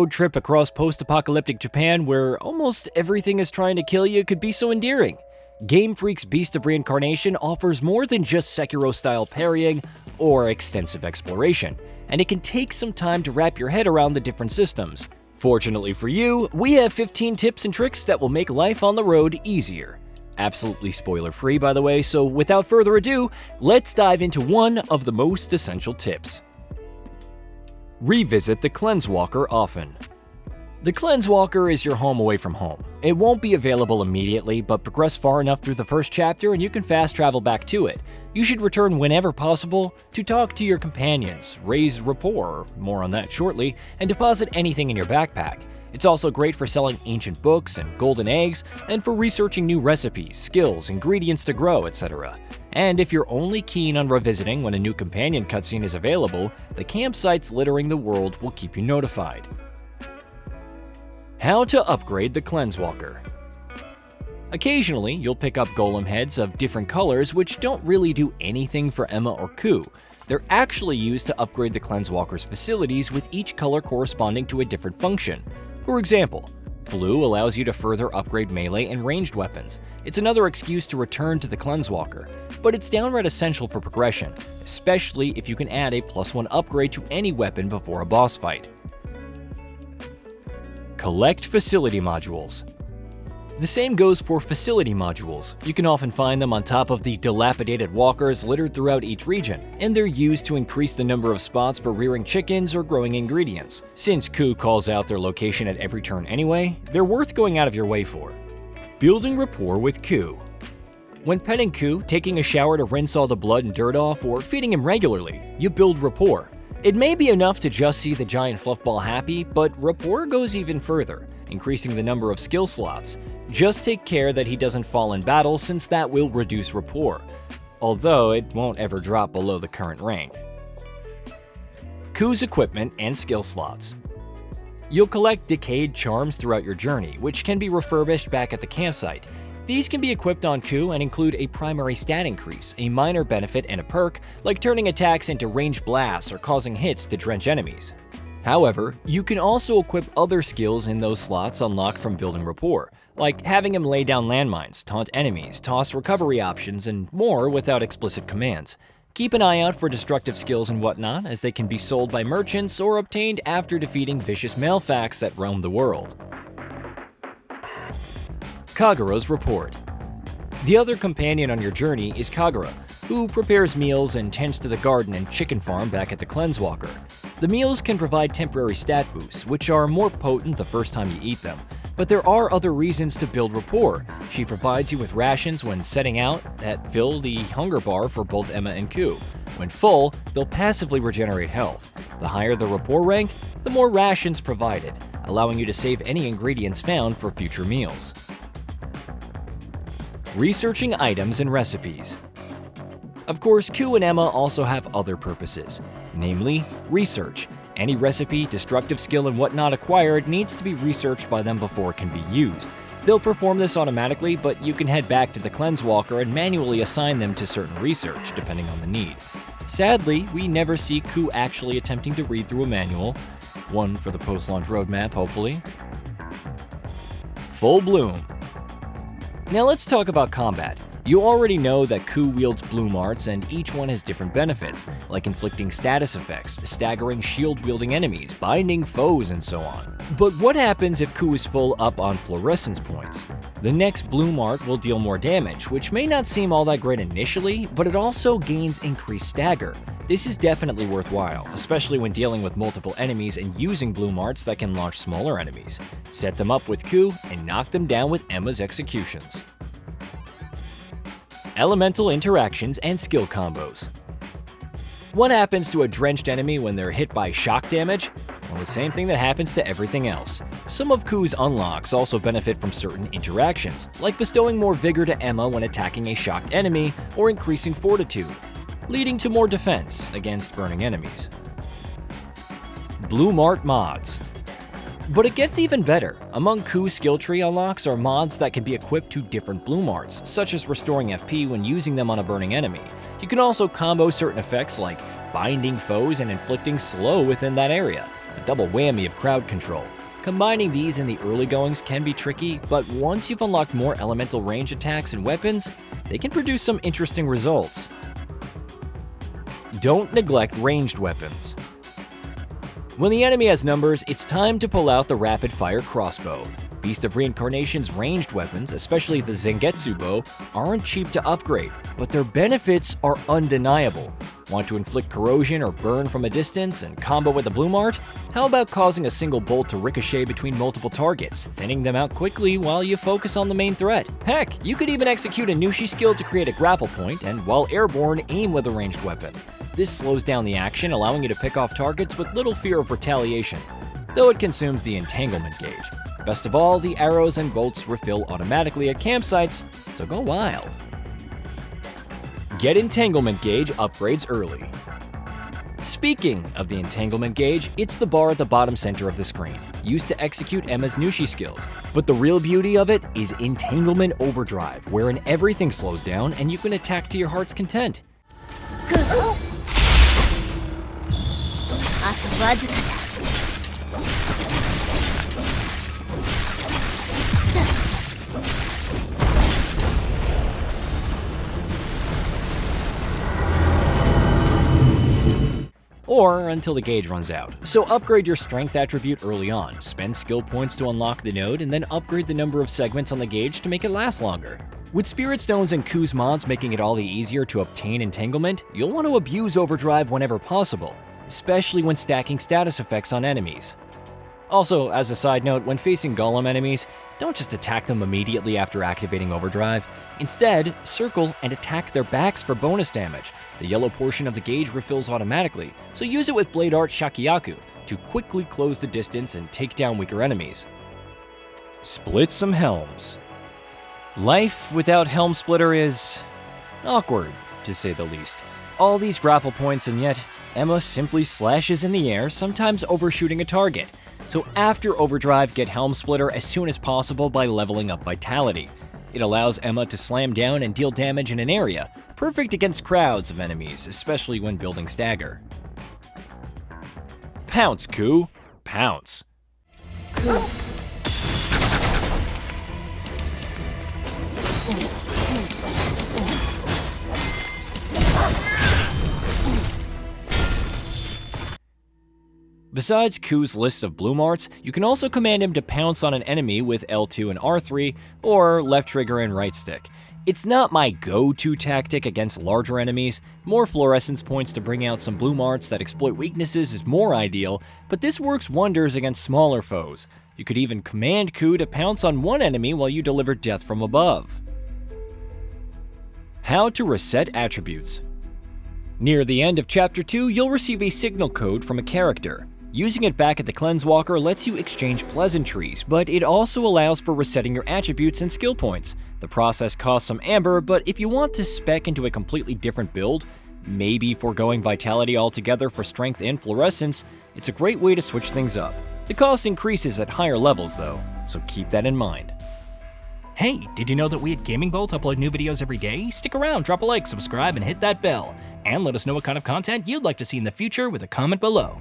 road trip across post-apocalyptic Japan where almost everything is trying to kill you could be so endearing. Game Freak's Beast of Reincarnation offers more than just Sekiro-style parrying or extensive exploration, and it can take some time to wrap your head around the different systems. Fortunately for you, we have 15 tips and tricks that will make life on the road easier. Absolutely spoiler-free, by the way, so without further ado, let's dive into one of the most essential tips. Revisit the Cleanse Walker often. The Cleanse Walker is your home away from home. It won't be available immediately, but progress far enough through the first chapter and you can fast travel back to it. You should return whenever possible to talk to your companions, raise rapport, more on that shortly, and deposit anything in your backpack. It's also great for selling ancient books and golden eggs, and for researching new recipes, skills, ingredients to grow, etc. And if you're only keen on revisiting when a new companion cutscene is available, the campsites littering the world will keep you notified. How to upgrade the Cleanse Walker. Occasionally, you'll pick up golem heads of different colors which don't really do anything for Emma or Coup. They're actually used to upgrade the Cleanse Walker's facilities, with each color corresponding to a different function. For example, blue allows you to further upgrade melee and ranged weapons. It's another excuse to return to the Cleanse Walker, but it's downright essential for progression, especially if you can add a +1 upgrade to any weapon before a boss fight. Collect facility modules. The same goes for facility modules. You can often find them on top of the dilapidated walkers littered throughout each region, and they're used to increase the number of spots for rearing chickens or growing ingredients. Since Coup calls out their location at every turn anyway, they're worth going out of your way for. Building rapport with Coup. When petting Coup, taking a shower to rinse all the blood and dirt off, or feeding him regularly, you build rapport. It may be enough to just see the giant fluffball happy, but rapport goes even further, increasing the number of skill slots. Just take care that he doesn't fall in battle, since that will reduce rapport, although it won't ever drop below the current rank. Cou's equipment and skill slots. You'll collect decayed charms throughout your journey, which can be refurbished back at the campsite. These can be equipped on Coup and include a primary stat increase, a minor benefit, and a perk, like turning attacks into ranged blasts or causing hits to drench enemies. However, you can also equip other skills in those slots unlocked from building rapport, like having him lay down landmines, taunt enemies, toss recovery options, and more without explicit commands. Keep an eye out for destructive skills and whatnot, as they can be sold by merchants or obtained after defeating vicious malefacts that roam the world. Kagura's Report. The other companion on your journey is Kagura, who prepares meals and tends to the garden and chicken farm back at the Cleanse Walker. The meals can provide temporary stat boosts, which are more potent the first time you eat them, but there are other reasons to build rapport. She provides you with rations when setting out that fill the hunger bar for both Emma and Coup. When full, they'll passively regenerate health. The higher the rapport rank, the more rations provided, allowing you to save any ingredients found for future meals. Researching items and recipes. Of course, Coup and Emma also have other purposes, namely research. Any recipe, destructive skill, and whatnot acquired needs to be researched by them before it can be used. They'll perform this automatically, but you can head back to the Cleanse Walker and manually assign them to certain research, depending on the need. Sadly, we never see Coup actually attempting to read through a manual. One for the post-launch roadmap, hopefully. Full Bloom. Now let's talk about combat. You already know that Coup wields bloom arts, and each one has different benefits, like inflicting status effects, staggering shield-wielding enemies, binding foes, and so on. But what happens if Coup is full up on fluorescence points? The next bloom art will deal more damage, which may not seem all that great initially, but it also gains increased stagger. This is definitely worthwhile, especially when dealing with multiple enemies and using bloom arts that can launch smaller enemies. Set them up with Coup and knock them down with Emma's executions. Elemental interactions and skill combos. What happens to a drenched enemy when they're hit by shock damage? Well, the same thing that happens to everything else. Some of Cou's unlocks also benefit from certain interactions, like bestowing more vigor to Emma when attacking a shocked enemy or increasing fortitude, leading to more defense against burning enemies. Bloom Art mods. But it gets even better. Among Cou's skill tree unlocks are mods that can be equipped to different bloom arts, such as restoring FP when using them on a burning enemy. You can also combo certain effects like binding foes and inflicting slow within that area. a double whammy of crowd control. Combining these in the early goings can be tricky, but once you've unlocked more elemental range attacks and weapons, they can produce some interesting results. Don't neglect ranged weapons. When the enemy has numbers, it's time to pull out the rapid-fire crossbow. Beast of Reincarnation's ranged weapons, especially the Zangetsu bow, aren't cheap to upgrade, but their benefits are undeniable. Want to inflict corrosion or burn from a distance and combo with the Bloom Art? How about causing a single bolt to ricochet between multiple targets, thinning them out quickly while you focus on the main threat? Heck, you could even execute a Nushi skill to create a grapple point and, while airborne, aim with a ranged weapon. This slows down the action, allowing you to pick off targets with little fear of retaliation, though it consumes the entanglement gauge. Best of all, the arrows and bolts refill automatically at campsites, so go wild. Get entanglement gauge upgrades early. Speaking of the entanglement gauge, it's the bar at the bottom center of the screen, used to execute Emma's Nushi skills. But the real beauty of it is Entanglement Overdrive, wherein everything slows down and you can attack to your heart's content. Or until the gauge runs out. So upgrade your strength attribute early on, spend skill points to unlock the node, and then upgrade the number of segments on the gauge to make it last longer. With Spirit Stones and Coup's mods making it all the easier to obtain entanglement, you'll want to abuse Overdrive whenever possible, especially when stacking status effects on enemies. Also, as a side note, when facing Golem enemies, don't just attack them immediately after activating Overdrive. Instead, circle and attack their backs for bonus damage. The yellow portion of the gauge refills automatically, so use it with Blade Art Shakiyaku to quickly close the distance and take down weaker enemies. Split some helms. Life without Helm Splitter is awkward, to say the least. All these grapple points, and yet Emma simply slashes in the air, sometimes overshooting a target. So after Overdrive, get Helm Splitter as soon as possible by leveling up Vitality. It allows Emma to slam down and deal damage in an area, perfect against crowds of enemies, especially when building stagger. Pounce, Coup. Pounce. Besides Coup's list of Bloom Arts, you can also command him to pounce on an enemy with L2 and R3, or left trigger and right stick. It's not my go-to tactic against larger enemies. More fluorescence points to bring out some Bloom Arts that exploit weaknesses is more ideal, but this works wonders against smaller foes. You could even command Coup to pounce on one enemy while you deliver death from above. How to reset attributes. Near the end of Chapter 2, you'll receive a signal code from a character. Using it back at the Cleanse Walker lets you exchange pleasantries, but it also allows for resetting your attributes and skill points. The process costs some amber, but if you want to spec into a completely different build, maybe foregoing Vitality altogether for strength and fluorescence, it's a great way to switch things up. The cost increases at higher levels though, so keep that in mind. Hey, did you know that we at GamingBolt upload new videos every day? Stick around, drop a like, subscribe, and hit that bell. And let us know what kind of content you'd like to see in the future with a comment below.